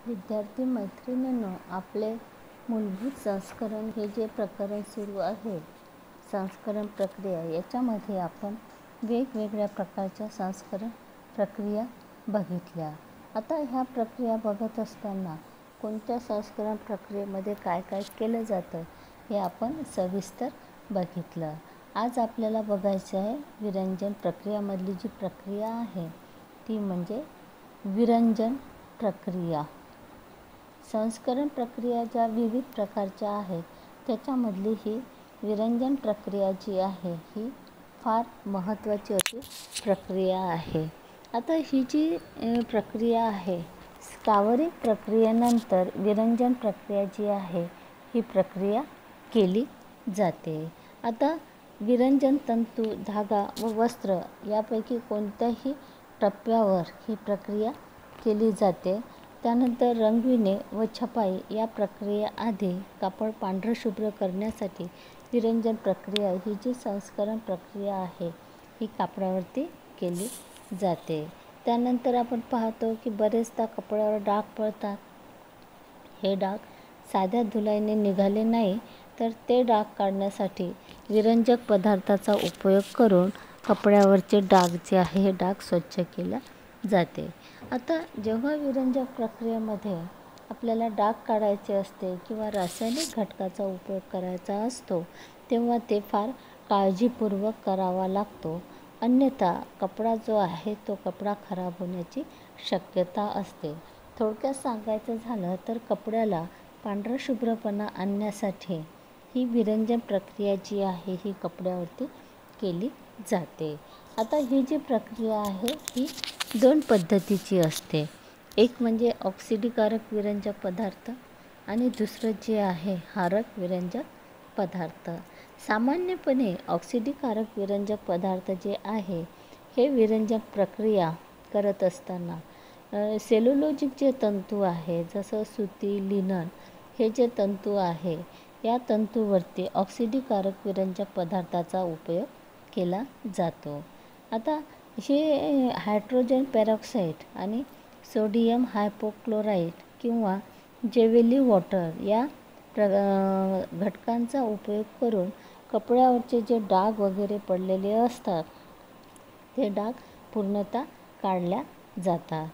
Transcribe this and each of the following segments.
विद्यार्थी मैत्रिणींनो, आपले मूलभूत संस्करण हे जे प्रकरण सुरू आहे, संस्करण प्रक्रिया, याच्यामध्ये आपण वेगवेगळ्या प्रकारच्या संस्करण प्रक्रिया बघितल्या. आता ह्या प्रक्रिया बघत असताना कोणत्या संस्करण प्रक्रियेमध्ये काय काय केलं जातं हे आपण सविस्तर बघितलं. आज आपल्याला बघायचं आहे विरंजन प्रक्रियामधली जी प्रक्रिया आहे ती म्हणजे विरंजन प्रक्रिया. संस्करण प्रक्रिया ज्या विविध प्रकारच्या आहेत त्याच्यामधली ही विरंजन प्रक्रिया जी आहे ही फार महत्त्वाची अशी प्रक्रिया आहे. आता ही जी प्रक्रिया आहे, स्कावरिक प्रक्रियेनंतर विरंजन प्रक्रिया जी आहे ही प्रक्रिया केली जाते. आता विरंजन तंतू, धागा व वस्त्र यापैकी कोणत्याही टप्प्यावर ही प्रक्रिया केली जाते. त्यानंतर रंगविणे व छपाई या प्रक्रियेआधी कापड पांढरशुभ्र करण्यासाठी विरंजन प्रक्रिया ही जी संस्करण प्रक्रिया आहे ही कापडावरती केली जाते. त्यानंतर आपण पाहतो की बरेचदा कपड्यावर डाग पडतात. हे डाग साध्या धुलाईने निघाले नाही तर ते डाग काढण्यासाठी विरंजक पदार्थाचा उपयोग करून कपड्यावरचे डाग जे आहे हे डाग स्वच्छ केले जाते. आता जेव्हा विरंजक प्रक्रियेमध्ये आपल्याला डाग काढायचे असते किंवा रासायनिक घटकाचा उपयोग करायचा असतो तेव्हा ते फार काळजीपूर्वक करावा लागतो. अन्यथा कपडा जो आहे तो कपडा खराब होण्याची शक्यता असते. थोडक्यात सांगायचं झालं तर कपड्याला पांढरशुभ्रपणा आणण्यासाठी ही विरंजन प्रक्रिया जी आहे ही कपड्यावरती केली जाते. आता ही जी प्रक्रिया आहे ही 2 पद्धतीची असते. एक म्हणजे ऑक्सिडीकारक विरंजक पदार्थ आणि दुसरं जे आहे हारक विरंजक पदार्थ. सामान्यपणे ऑक्सिडीकारक विरंजक पदार्थ जे आहे हे विरंजक प्रक्रिया करत असताना सेल्युलोजिक जे तंतू आहे जसं सुती, लिनन हे जे तंतू आहे या तंतूवरती ऑक्सिडीकारक विरंजक पदार्थाचा उपयोग केला जातो. आता हे हायड्रोजन पेरॉक्साईड आणि सोडियम हायपोक्लोराईट किंवा जेवेली वॉटर या घटकांचा उपयोग करून कपड्यावरचे जे डाग वगैरे पडलेले असतात ते डाग पूर्णतः काढल्या जातात.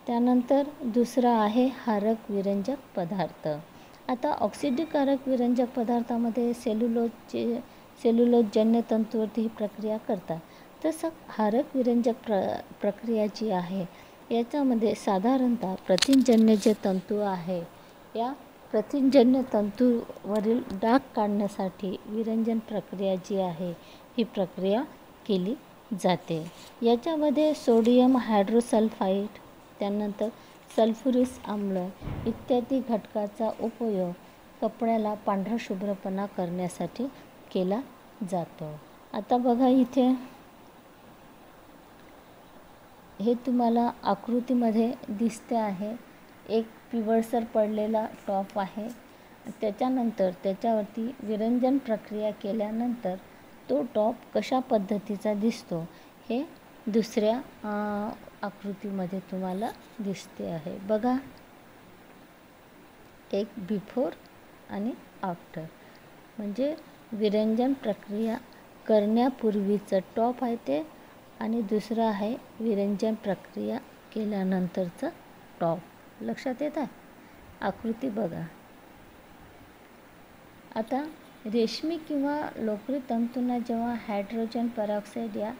त्यानंतर दुसरा आहे हारक विरंजक पदार्थ. आता ऑक्सिडीकारक विरंजक पदार्थामध्ये सेल्युलोजजन्य तंतूवरती ही प्रक्रिया करतात. तसं हारक विरंजक प्रक्रिया जी आहे याच्यामध्ये साधारणतः प्रथिनजन्य जे तंतू आहे या प्रथिनजन्य तंतूवरील डाग काढण्यासाठी विरंजन प्रक्रिया जी आहे ही प्रक्रिया केली जाते. याच्यामध्ये सोडियम हायड्रोसल्फाईड, त्यानंतर सल्फ्युरिक आम्ल इत्यादी घटकाचा उपयोग कपड्याला पांढरशुभ्रपणा करण्यासाठी केला जातो. आता बघा इथे हे तुम्हाला आकृतीमध्ये दिसते आहे. एक पिवळसर पडलेला टॉप आहे. त्याच्यानंतर त्याच्यावरती विरंजन प्रक्रिया केल्यानंतर तो टॉप कशा पद्धतीचा दिसतो हे दुसऱ्या आकृतीमध्ये तुम्हाला दिसते आहे. बघा, एक बिफोर आणि आफ्टर म्हणजे विरंजन प्रक्रिया करण्यापूर्वीचं टॉप आहे ते आणि दुसरं आहे विरंजन प्रक्रिया केल्यानंतरचं टॉप. लक्षात येत आहे? आकृती बघा. आता रेशमी किंवा लोकरी तंतूंना जेव्हा हायड्रोजन पेरॉक्साईड या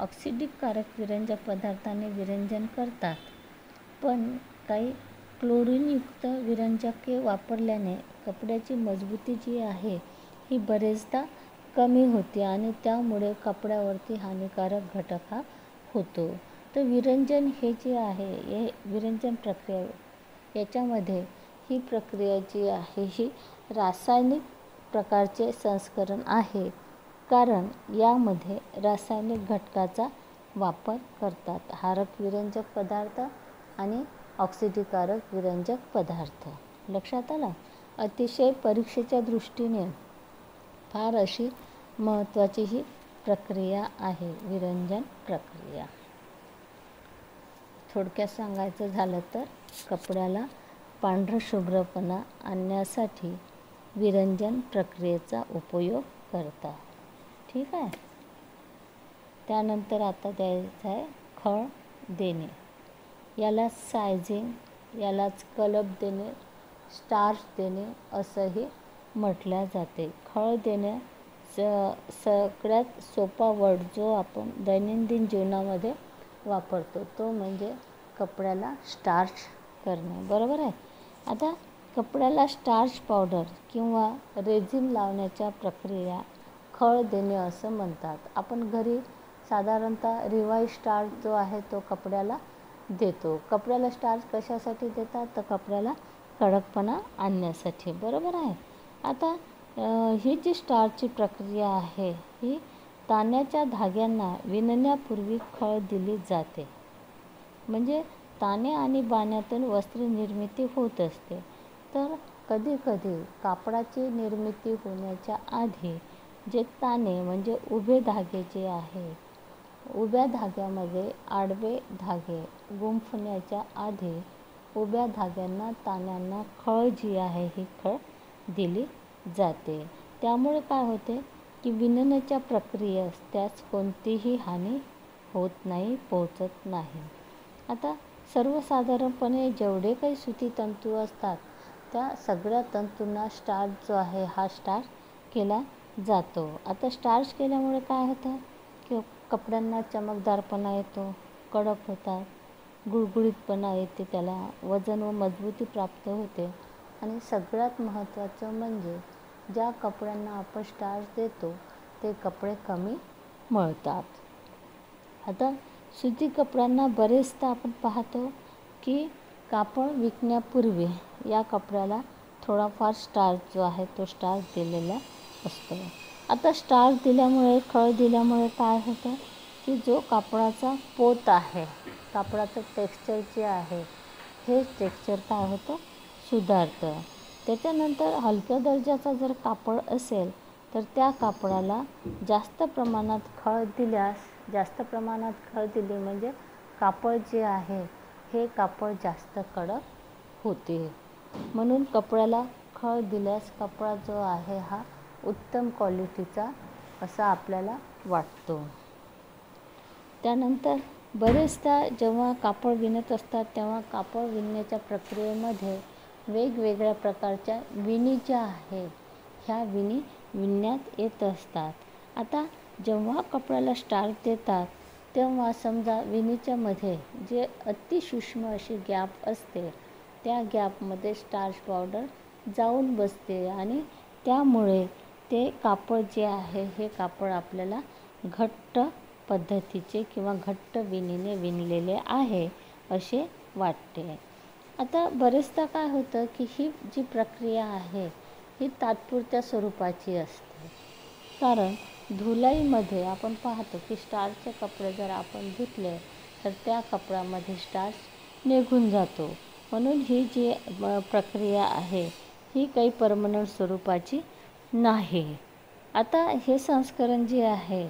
ऑक्सिडीकारक विरंजक पदार्थाने विरंजन करतात, पण काही क्लोरीनयुक्त विरंजके वापरल्याने कपड्याची मजबूती जी आहे ही बरेचदा कमी होते आणि त्यामुळे कपड्यावरती हानिकारक घटक हा होतो. तर विरंजन हे जे आहे हे विरंजन प्रक्रिया याच्यामध्ये ही प्रक्रिया जी आहे ही रासायनिक प्रकारचे संस्करण आहे, कारण यामध्ये रासायनिक घटकाचा वापर करतात. हारक विरंजक पदार्थ आणि ऑक्सिडीकारक विरंजक पदार्थ. लक्षात आला? अतिशय परीक्षेच्या दृष्टीने फार अशी महत्त्वाची ही प्रक्रिया आहे विरंजन प्रक्रिया. थोडक्यात सांगायचं झालं तर कपड्याला पांढरशुभ्रपणा आणण्यासाठी विरंजन प्रक्रियेचा उपयोग करतात. ठीक आहे. त्यानंतर आता द्यायचं आहे खळ देणे. यालाच सायझिंग, यालाच कलप देणे, स्टार्च देणे असंही म्हटल्या जाते. खळ देणे सगळ्यात सोपा वर्ड जो आपण दैनंदिन जीवनामध्ये वापरतो तो म्हणजे कपड्याला स्टार्च करणे. बरोबर आहे. आता कपड्याला स्टार्च पावडर किंवा रेझिन लावण्याच्या प्रक्रिया खळ देणे असं म्हणतात. आपण घरी साधारणतः रिवाइज स्टार्च जो आहे तो कपड्याला देतो. कपड्याला स्टार्च कशासाठी देतात तर कपड्याला कडकपणा आणण्यासाठी. बरोबर आहे. आता ही जी स्टार्चची प्रक्रिया आहे ही ताण्याच्या धाग्यांना विणण्यापूर्वी खळ दिली जाते. म्हणजे ताने आणि बाण्यातून वस्त्रनिर्मिती होत असते. तर कधीकधी कापडाची निर्मिती होण्याच्या आधी जे ताने म्हणजे उभे धागे जे आहे, उभ्या धाग्यामध्ये आडवे धागे गुंफण्याच्या आधी उभ्या धाग्यांना ताण्यांना खळ जी आहे ही खळ दिली जाते. त्यामुळे काय होते की विणण्याच्या प्रक्रियेस त्यास कोणतीही हानी होत नाही, पोहोचत नाही. आता सर्वसाधारणपणे जेवढे काही सुती तंतू असतात त्या सगळ्या तंतूंना स्टार्च जो आहे हा स्टार्च केला जातो. आता स्टार्च केल्यामुळे काय होतं की कपड्यांना चमकदारपणा येतो, कडक होतात, गुळगुळीतपणा येते, त्याला वजन व मजबूती प्राप्त होते. आणि सगळ्यात महत्त्वाचं म्हणजे ज्या कपड्यांना आपण स्टार्च देतो ते कपडे कमी मळतात. आता सुती कपड्यांना बरेचदा आपण पाहतो की कापड विकण्यापूर्वी या कपड्याला थोडाफार स्टार्च जो आहे तो स्टार्च दिलेला असतो. आता स्टार्च दिल्यामुळे, खळ दिल्यामुळे काय होतं की जो कापडाचा पोत आहे, कापडाचं टेक्स्चर जे आहे हे टेक्स्चर काय होतं सुधारतं. त्याच्यानंतर हलक्या दर्जाचा जर कापड असेल तर त्या कापडाला जास्त प्रमाणात खळ दिल्यास, जास्त प्रमाणात खळ दिली म्हणजे कापड जे आहे हे कापड जास्त कडक होते. म्हणून कपड्याला खळ दिल्यास कपडा जो आहे हा उत्तम क्वालिटीचा असा आपल्याला वाटतो. त्यानंतर बरेचदा जेव्हा कापड विणत असतात तेव्हा कापड विणण्याच्या प्रक्रियेमध्ये वेगवेगळ्या प्रकारच्या विणी ज्या आहेत ह्या विणी विणण्यात येत असतात. आता जेव्हा कपड्याला स्टार्च देतात तेव्हा समजा विणीच्या मध्ये जे अतिसूक्ष्म अशी गॅप असते त्या गॅपमध्ये स्टार्च पावडर जाऊन बसते आणि त्यामुळे ते कापड जे आहे हे कापड आपल्याला घट्ट पद्धतीचे किंवा घट्ट विणीने विणलेले आहे असे वाटते. आता बरेचदा काय होतं की ही जी प्रक्रिया आहे ही तात्पुरत्या स्वरूपाची असते. कारण धुलाईमध्ये आपण पाहतो की स्टार्चचे कपडे जर आपण धुतले तर त्या कपड्यामध्ये स्टार्च निघून जातो. म्हणून ही जी प्रक्रिया आहे ही काही परमनंट स्वरूपाची नाही. आता हे संस्करण जे आहे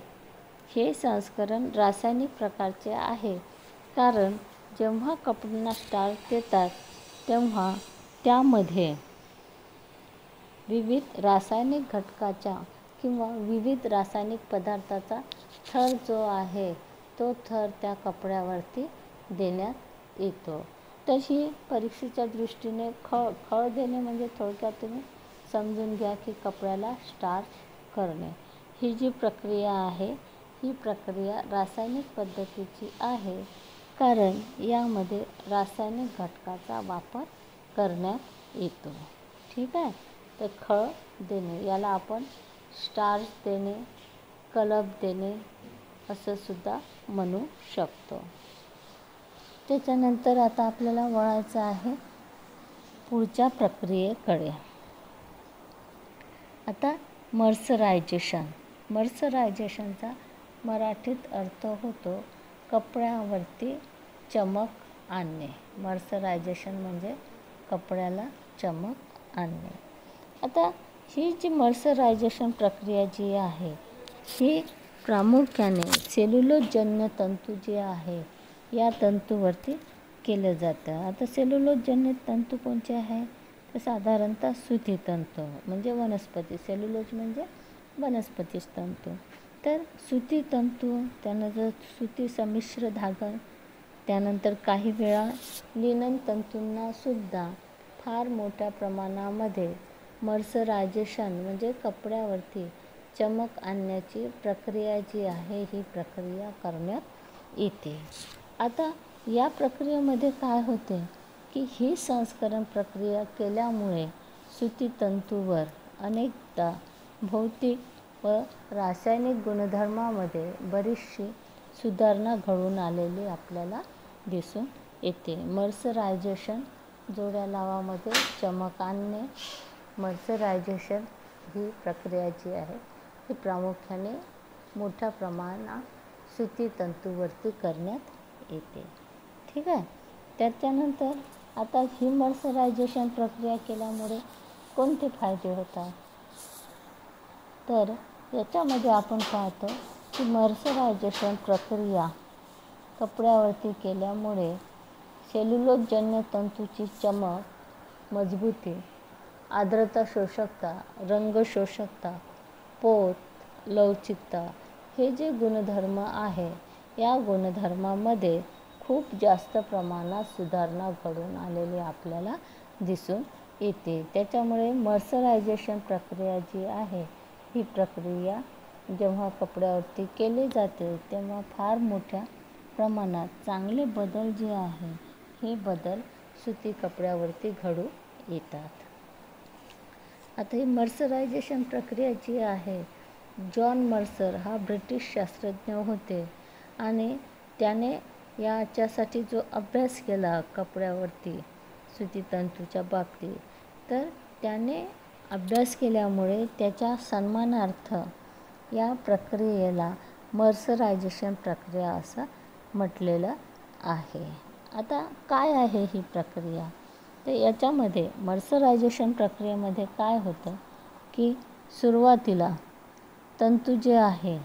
हे संस्करण रासायनिक प्रकारचे आहे. कारण जेव्हा कपड्यांना स्टार्च देतात तेव्हा त्यामध्ये विविध रासायनिक घटकाच्या किंवा विविध रासायनिक पदार्थाचा थर जो आहे तो थर त्या कपड्यावरती देण्यात येतो. तशी परीक्षेच्या दृष्टीने खळ देणे म्हणजे थोडक्यात तुम्ही समजून घ्या की कपड्याला स्टार्च करणे. ही जी प्रक्रिया आहे ही प्रक्रिया रासायनिक पद्धतीची आहे. कारण यामध्ये रासायनिक घटकाचा वापर करण्यात येतो. ठीक आहे. तर खळ देणे याला आपण स्टार्च देणे, कलप देणे असं सुद्धा म्हणू शकतो. त्याच्यानंतर आता आपल्याला वळायचं आहे पुढच्या प्रक्रियेकडे. आता मर्सरायझेशन. मर्सरायझेशनचा मराठीत अर्थ होतो कपड्यावरती चमक आणणे. मर्सरायझेशन म्हणजे कपड्याला चमक आणणे. आता ही जी मर्सरायझेशन प्रक्रिया जी आहे ही प्रामुख्याने सेल्युलोजन्य तंतू जे आहे या तंतूवरती केलं जातं. आता सेल्युलोजजन्य तंतू कोणते आहे? तर साधारणतः सुती तंतू म्हणजे वनस्पती. सेल्युलोज म्हणजे वनस्पतीच तंतू. तर सुती तंतू, त्यानंतर सुती संमिश्र धागा, त्यानंतर काही वेळा लिनन तंतूंनासुद्धा फार मोठ्या प्रमाणामध्ये मर्सरायझेशन म्हणजे कपड्यावरती चमक आणण्याची प्रक्रिया जी आहे ही प्रक्रिया करण्यात येते. आता या प्रक्रियेमध्ये काय होते की ही संस्करण प्रक्रिया केल्यामुळे सुती तंतूवर अनेकदा भौतिक व रासायनिक गुणधर्मामध्ये बरीचशी सुधारणा घडून आलेली आपल्याला दिसून येते. मर्सरायझेशन, जोड्या लावामध्ये चमक आणणे, मर्सरायझेशन ही प्रक्रिया जी आहे ही प्रामुख्याने मोठ्या प्रमाणात सुती तंतूवरती करण्यात येते. ठीक आहे. त्याच्यानंतर आता ही मर्सरायझेशन प्रक्रिया केल्यामुळे कोणते फायदे होतात? तर याच्यामध्ये आपण पाहतो की मर्सरायझेशन प्रक्रिया कपड्यावरती केल्यामुळे सेल्युलोजजन्य तंतूची चमक, मजबूती, आर्द्रता शोषकता, रंग शोषकता, पोत, लवचिकता हे जे गुणधर्म आहे या गुणधर्मामध्ये खूप जास्त प्रमाणात सुधारणा घडून आलेली आपल्याला दिसून येते. त्याच्यामुळे मर्सरायझेशन प्रक्रिया जी आहे ही प्रक्रिया जेव्हा कपड्यावरती केली जाते तेव्हा फार मोठ्या प्रमाणात चांगले बदल जे आहे हे बदल सुती कपड्यावरती घडून येतात. आता ही मर्सरायझेशन प्रक्रिया जी आहे, जॉन मर्सर हा ब्रिटिश शास्त्रज्ञ होते आणि त्याने याच्यासाठी जो अभ्यास केला कपड्यावरती सुती तंतूच्या बाबतीत, तर त्याने अभ्यास केल्यामुळे त्याच्या सन्मानार्थ या प्रक्रियेला मर्सरायझेशन प्रक्रिया असं म्हटलेलं आहे. आता काय आहे ही प्रक्रिया? तर याच्यामध्ये मर्सरायझेशन प्रक्रियेमध्ये काय होतं की सुरुवातीला तंतू जे आहे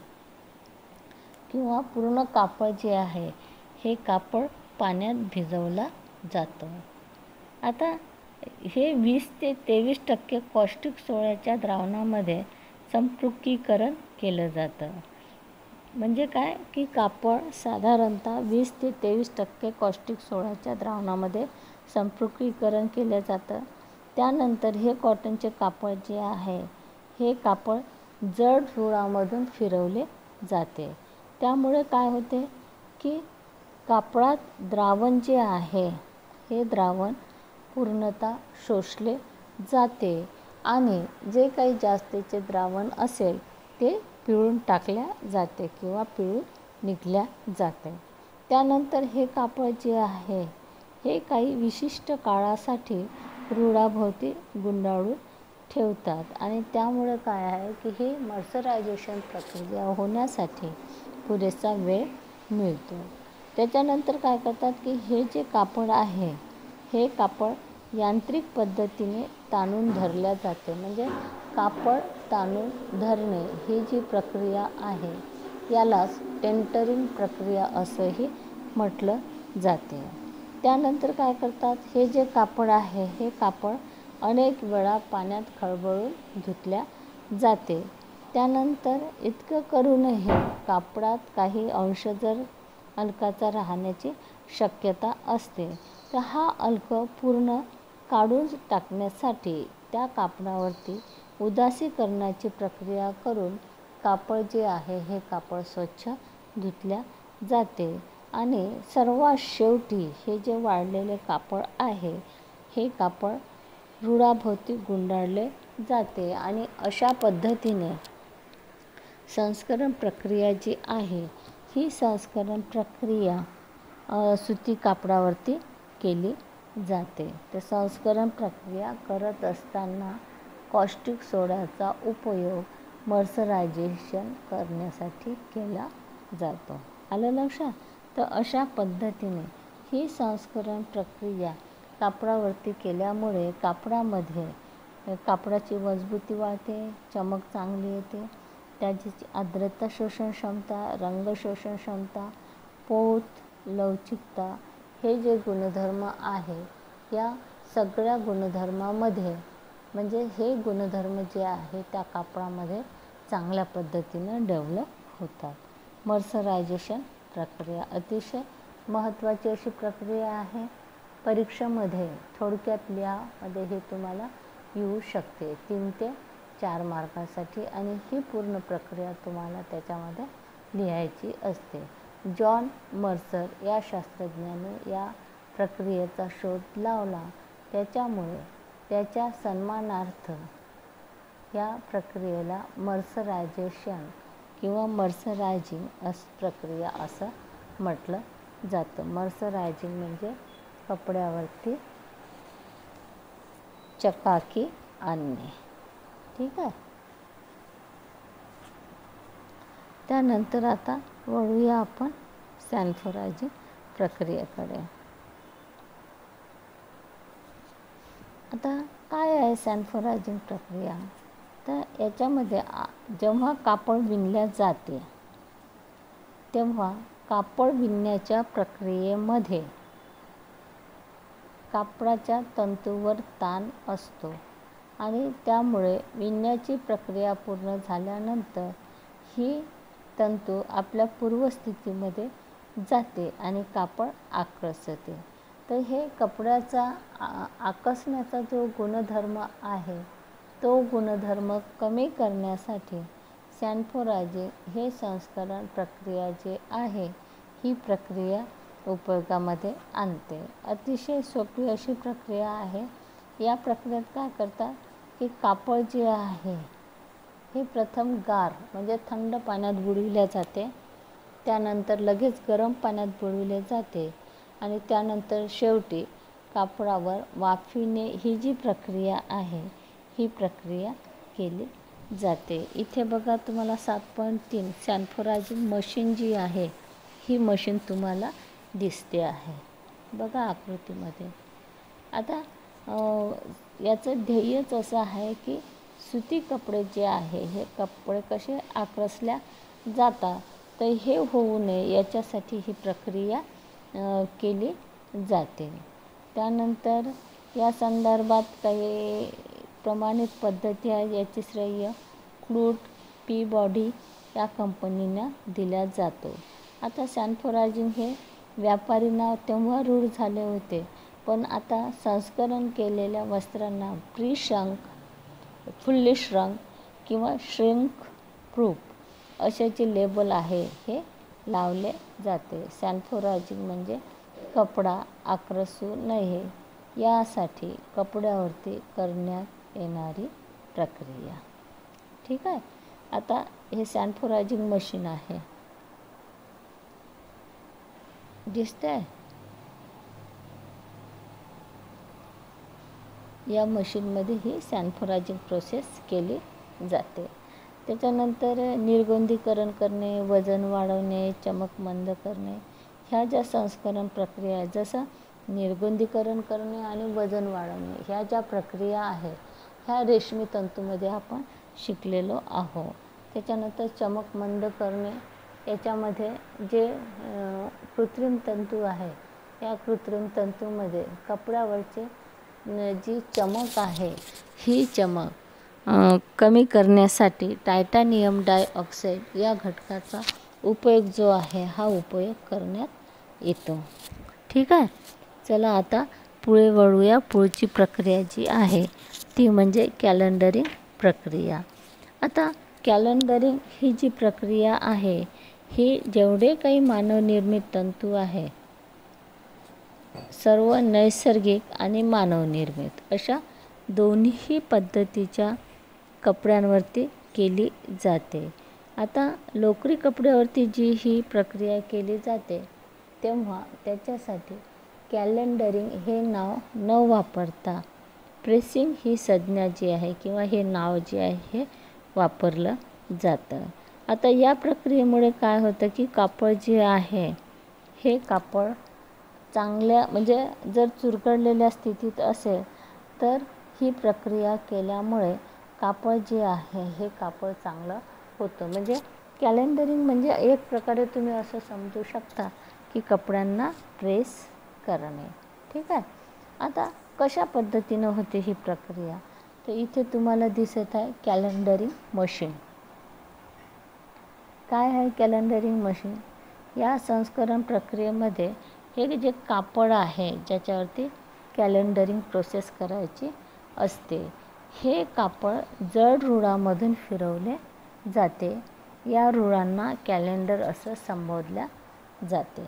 किंवा पूर्ण कापड जे आहे हे कापड पाण्यात भिजवलं जातं. आता हे 20 ते 23% कॉस्टिक सोड्याच्या द्रावणामध्ये संपृक्तीकरण केलं जातं. म्हणजे काय की कापड साधारणतः 20 ते 23% कॉस्टिक सोड्याच्या द्रावणामध्ये संपृक्तीकरण केलं जातं. त्यानंतर हे कॉटनचे कापड जे आहे हे कापड जड रुळामधून फिरवले जाते. त्यामुळे काय होते की कापडात द्रावण जे आहे हे द्रावण पूर्णतः शोषले जाते आणि जे काही जास्तीचे द्रावण असेल ते पिळून टाकल्या जाते किंवा पिळून निघल्या जाते. त्यानंतर हे कापड जे आहे हे काही विशिष्ट काळासाठी रुळाभोवती गुंडाळून ठेवतात आणि त्यामुळे काय आहे की हे मर्सरायझेशन प्रक्रिया होण्यासाठी पुरेसा वेळ मिळतो. त्याच्यानंतर काय करतात की हे जे कापड आहे हे कापड यांत्रिक पद्धतीने ताणून धरल्या जाते. म्हणजे कापड ताणून धरणे ही जी प्रक्रिया आहे यालाच टेंटरिंग प्रक्रिया असंही म्हटलं जाते. त्यानंतर काय करतात, हे जे कापड आहे हे कापड अनेक वेळा पाण्यात खळबळून धुतल्या जाते. त्यानंतर इतकं करूनही कापडात काही अंश जर अलकाचा राहण्याची शक्यता असते तर हा अलक पूर्ण काढून टाकण्यासाठी त्या कापडावरती उदासीकरणाची प्रक्रिया करून कापड जे आहे हे कापड स्वच्छ धुतल्या जाते आणि सर्वात शेवटी हे जे वाळलेले कापड आहे हे कापड रुळाभोवती गुंडाळले जाते आणि अशा पद्धतीने संस्करण प्रक्रिया जी आहे ही संस्करण प्रक्रिया सुती कापडावरती केली जाते. तर संस्करण प्रक्रिया करत असताना कॉस्टिक सोड्याचा उपयोग मर्सरायझेशन करण्यासाठी केला जातो. आलं लक्षात? तर अशा पद्धतीने ही संस्करण प्रक्रिया कापडावरती केल्यामुळे कापडामध्ये कापडाची मजबूती वाढते, चमक चांगली येते, त्याची आर्द्रता शोषण क्षमता, रंग शोषण क्षमता, पोत, लवचिकता हे जे गुणधर्म आहे या सगळ्या गुणधर्मामध्ये म्हणजे हे गुणधर्म जे आहे त्या कापडामध्ये चांगल्या पद्धतीनं डेव्हलप होतात. मर्सरायझेशन प्रक्रिया अतिशय महत्त्वाची अशी प्रक्रिया आहे. परीक्षेमध्ये थोडक्यात लिहामध्ये हे तुम्हाला येऊ शकते 3 ते 4 मार्कासाठी आणि ही पूर्ण प्रक्रिया तुम्हाला त्याच्यामध्ये लिहायची असते. जॉन मर्सर या शास्त्रज्ञाने या प्रक्रियेचा शोध लावला. त्याच्यामुळे त्याच्या सन्मानार्थ या प्रक्रियेला मर्सरायझेशन किंवा मर्सरायझिंग प्रक्रिया असं म्हटलं जातं. मर्सरायझिंग म्हणजे कपड्यावरती चकाकी आणणे. ठीक आहे. त्यानंतर आता वळूया आपण सॅनफोरायझिंग प्रक्रियेकडे. आता काय आहे सॅनफोरायझिंग प्रक्रिया? तर याच्यामध्ये जेव्हा कापड विणल्या जाते तेव्हा कापड विणण्याच्या प्रक्रियेमध्ये कापडाच्या तंतूवर ताण असतो आणि त्यामुळे विणण्याची प्रक्रिया पूर्ण झाल्यानंतर ही तंतू आपल्या पूर्वस्थितीमध्ये जाते आणि कापड आकसते. तर हे कपड्याचा आकसण्याचा जो गुणधर्म आहे तो गुणधर्म कमी करण्यासाठी सॅनफोरायझिंग हे संस्करण प्रक्रिया जे आहे ही प्रक्रिया उपयोगामध्ये आणते. अतिशय सोपी अशी प्रक्रिया आहे. या प्रक्रियेत काय करतात की कापड जे आहे हे प्रथम गार म्हणजे थंड पाण्यात बुडविले जाते. त्यानंतर लगेच गरम पाण्यात बुडविले जाते आणि त्यानंतर शेवटी कापडावर वाफेने ही जी प्रक्रिया आहे ही प्रक्रिया केली जाते. इथे बघा तुम्हाला 7.3 सॅनफोरायझिंग मशीन जी आहे ही मशीन तुम्हाला दिसते आहे बघा आकृतीमध्ये. आता याचं ध्येयच असं आहे की सुती कपडे जे आहे हे कपडे कसे आकसल्या जातात तर हे होऊ नये याच्यासाठी ही प्रक्रिया केली जाते. त्यानंतर या संदर्भात काही प्रमाणित पद्धती आहे. याची श्रेय क्लूट पीबॉडी या कंपनींना दिला जातो. आता सॅनफोरायझिंग हे व्यापारी नाव तेव्हा रूढ झाले होते, पण आता संस्करण केलेल्या वस्त्रांना प्री श्रंक, फुल्ली श्रंक किंवा श्रिंक प्रूफ असे जे लेबल आहे हे लावले जाते. सॅनफोरायझिंग म्हणजे कपडा आकसू नये यासाठी कपड्यावरती करण्यात येणारी प्रक्रिया. ठीक आहे. आता हे सॅनफोरायझिंग मशीन आहे दिसतंय. या मशीनमध्ये ही सॅनफोरायझिंग प्रोसेस केली जाते. त्याच्यानंतर निर्गोंदीकरण करणे, वजन वाढवणे, चमक मंद करणे ह्या ज्या संस्करण प्रक्रिया आहे, जसं निर्गोंदीकरण करणे आणि वजन वाढवणे ह्या ज्या प्रक्रिया आहे ह्या रेशमी तंतूमध्ये आपण शिकलेलो आहोत. त्याच्यानंतर चमक मंद करणे याच्यामध्ये जे कृत्रिम तंतू आहे या कृत्रिम तंतूमध्ये कपड्यावरचे जी चमक आहे ही चमक कमी करण्यासाठी टायटॅनियम डायऑक्साईड या घटकाचा उपयोग जो आहे हा उपयोग करण्यात येतो. ठीक आहे. चला आता पुढे वळूया. पुढची प्रक्रिया जी आहे ती म्हणजे कॅलेंडरिंग प्रक्रिया. आता कॅलेंडरिंग ही जी प्रक्रिया आहे ही जेवढे काही मानवनिर्मित तंतू आहे सर्व नैसर्गिक आणि मानवनिर्मित अशा दोन्ही पद्धतीच्या कपड्यांवरती केली जाते. आता लोकरी कपड्यावरती जी ही प्रक्रिया केली जाते तेव्हा त्याच्यासाठी कॅलेंडरिंग हे नाव न वापरता प्रेसिंग ही संज्ञा जी आहे किंवा हे नाव जे आहे हे वापरलं जातं. आता या प्रक्रियेमुळे काय होतं की कापड जे आहे हे कापड चांगल्या म्हणजे जर चुरगळलेल्या स्थितीत असेल तर ही प्रक्रिया केल्यामुळे कापड जे आहे हे कापड चांगलं होतं. म्हणजे कॅलेंडरिंग म्हणजे एक प्रकारे तुम्ही असं समजू शकता की कपड्यांना प्रेस करणे. ठीक आहे. आता कशा पद्धतीनं होते ही प्रक्रिया, तर इथे तुम्हाला दिसत आहे कॅलेंडरिंग मशीन. काय आहे कॅलेंडरिंग मशीन? या संस्करण प्रक्रियेमध्ये हे जे कापड आहे ज्याच्यावरती कॅलेंडरिंग प्रोसेस करायची असते, हे कापड जड रुळामधून फिरवले जाते. या रुळांना कॅलेंडर असं संबोधल्या जाते.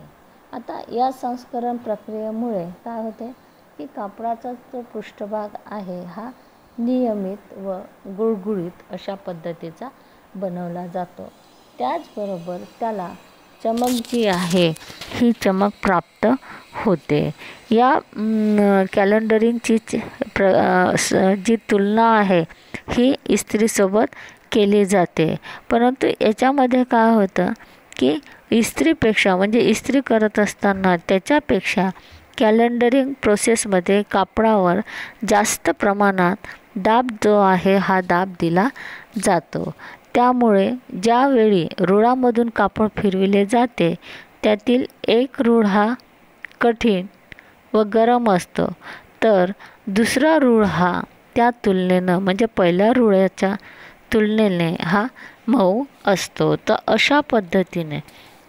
आता या संस्करण प्रक्रियेमुळे काय होते की कापडाचा जो पृष्ठभाग आहे हा नियमित व गुळगुळीत अशा पद्धतीचा बनवला जातो. त्याचबरोबर त्याला चमक जी आहे ही चमक प्राप्त होते. या कॅलेंडरिंगची जी तुलना आहे ही इस्त्रीसोबत केली जाते. परंतु याच्यामध्ये काय होतं की इस्त्रीपेक्षा म्हणजे इस्त्री करत असताना त्याच्यापेक्षा कॅलेंडरिंग प्रोसेसमध्ये कापडावर जास्त प्रमाणात दाब जो आहे हा दाब दिला जातो. त्यामुळे ज्यावेळी रुळामधून कापड फिरविले जाते त्यातील एक रूळ हा कठीण व गरम असतो, तर दुसरा रूळ हा त्या तुलनेनं म्हणजे पहिल्या रुळाच्या तुलनेने हा मऊ असतो. तर अशा पद्धतीने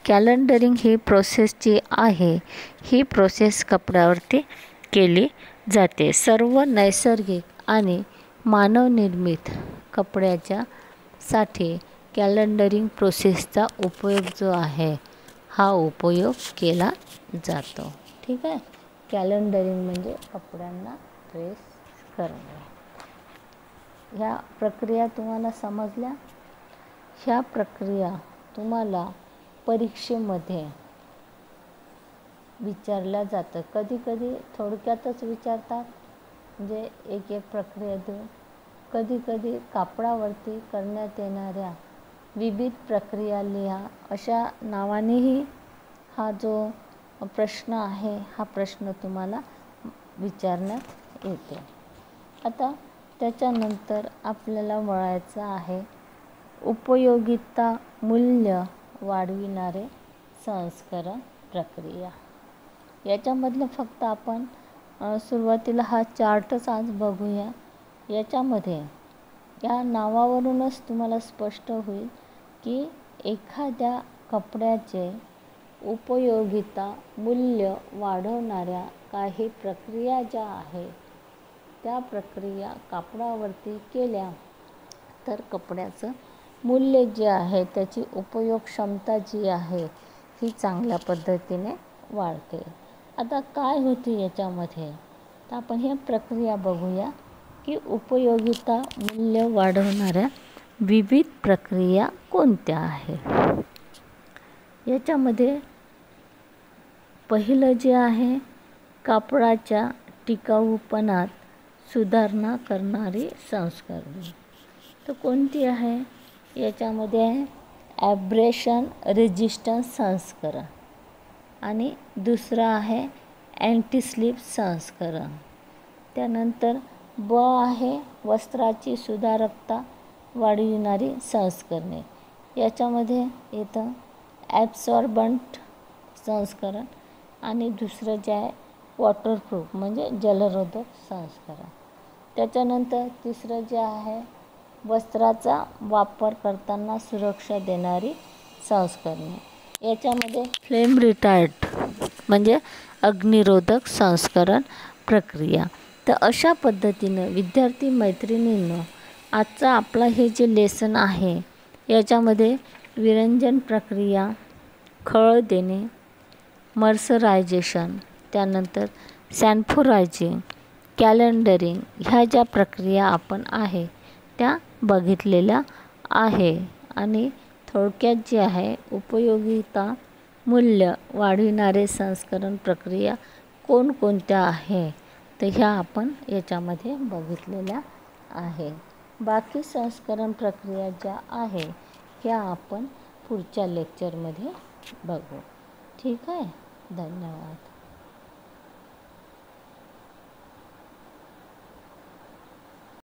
कॅलेंडरिंग ही प्रोसेस जी आहे ही प्रोसेस कपड्यावरती केली जाते. सर्व नैसर्गिक आणि मानवनिर्मित कपड्याच्या साठी कॅलेंडरिंग प्रोसेसचा उपयोग जो आहे हा उपयोग केला जातो. ठीक आहे. कॅलेंडरिंग म्हणजे कपड्यांना प्रेस करणे. ह्या प्रक्रिया तुम्हाला समजल्या? ह्या प्रक्रिया तुम्हाला परीक्षेमध्ये विचारल्या जातं. कधी कधी थोडक्यातच विचारतात, म्हणजे एक एक प्रक्रिया देऊन. कधी कधी कापडावरती करण्यात येणाऱ्या विविध प्रक्रिया लिहा अशा नावानेही हा जो प्रश्न आहे हा प्रश्न तुम्हाला विचारण्यात येतो. आता त्याच्यानंतर आपल्याला वळायचं आहे उपयोगिता मूल्य वाढविणारे संस्करण प्रक्रिया. याच्यामधलं फक्त आपण सुरुवातीला हा चार्टच आज बघूया. याच्यामध्ये या नावावरूनच तुम्हाला स्पष्ट होईल की एखाद्या कपड्याचे उपयोगिता मूल्य वाढवणाऱ्या काही प्रक्रिया ज्या आहे त्या प्रक्रिया कापडावरती केल्या तर कपड्याचं मूल्य जे आहे त्याची उपयोगक्षमता जी आहे ही चांगल्या पद्धतीने वाढते. आता काय होते याच्यामध्ये, तर आपण ह्या प्रक्रिया बघूया की उपयोगिता मूल्य वाढवणाऱ्या विविध प्रक्रिया कोणत्या आहेत. याच्यामध्ये पहिलं जे आहे कापडाच्या टिकाऊपणात सुधारणा करणारी संस्करणे. तर कोणती आहे? याच्यामध्ये आहे ॲब्रेशन रेजिस्टन्स संस्करण आणि दुसरं आहे अँटी स्लिप संस्करण. त्यानंतर ब आहे वस्त्राची सुधारकता वाढविणारी संस्करणे. याच्यामध्ये येतं ॲब्सॉर्बंट संस्करण आणि दुसरं जे आहे वॉटरप्रूफ म्हणजे जलरोधक संस्करण. त्याच्यानंतर तिसरं जे आहे वस्त्राचा वापर करताना सुरक्षा देणारी संस्करणे. याच्यामध्ये फ्लेम रिटार्ड म्हणजे अग्निरोधक संस्करण प्रक्रिया. तर अशा पद्धतीनं विद्यार्थी मैत्रिणींनो आजचा आपला हे जे लेसन आहे याच्यामध्ये विरंजन प्रक्रिया, खळ देणे, मर्सरायझेशन, त्यानंतर सॅन्फोरायझिंग, कॅलेंडरिंग ह्या ज्या प्रक्रिया आपण आहे त्या बघितलेल्या आहे. आणि थोडक्यात जे आहे उपयोगिता मूल्य वाढविणारे संस्करण प्रक्रिया कोणकोणत्या आहे तर ह्या आपण याच्यामध्ये बघितलेल्या आहे. बाकी संस्करण प्रक्रिया ज्या आहे ह्या आपण पुढच्या लेक्चरमध्ये बघू. ठीक आहे. धन्यवाद.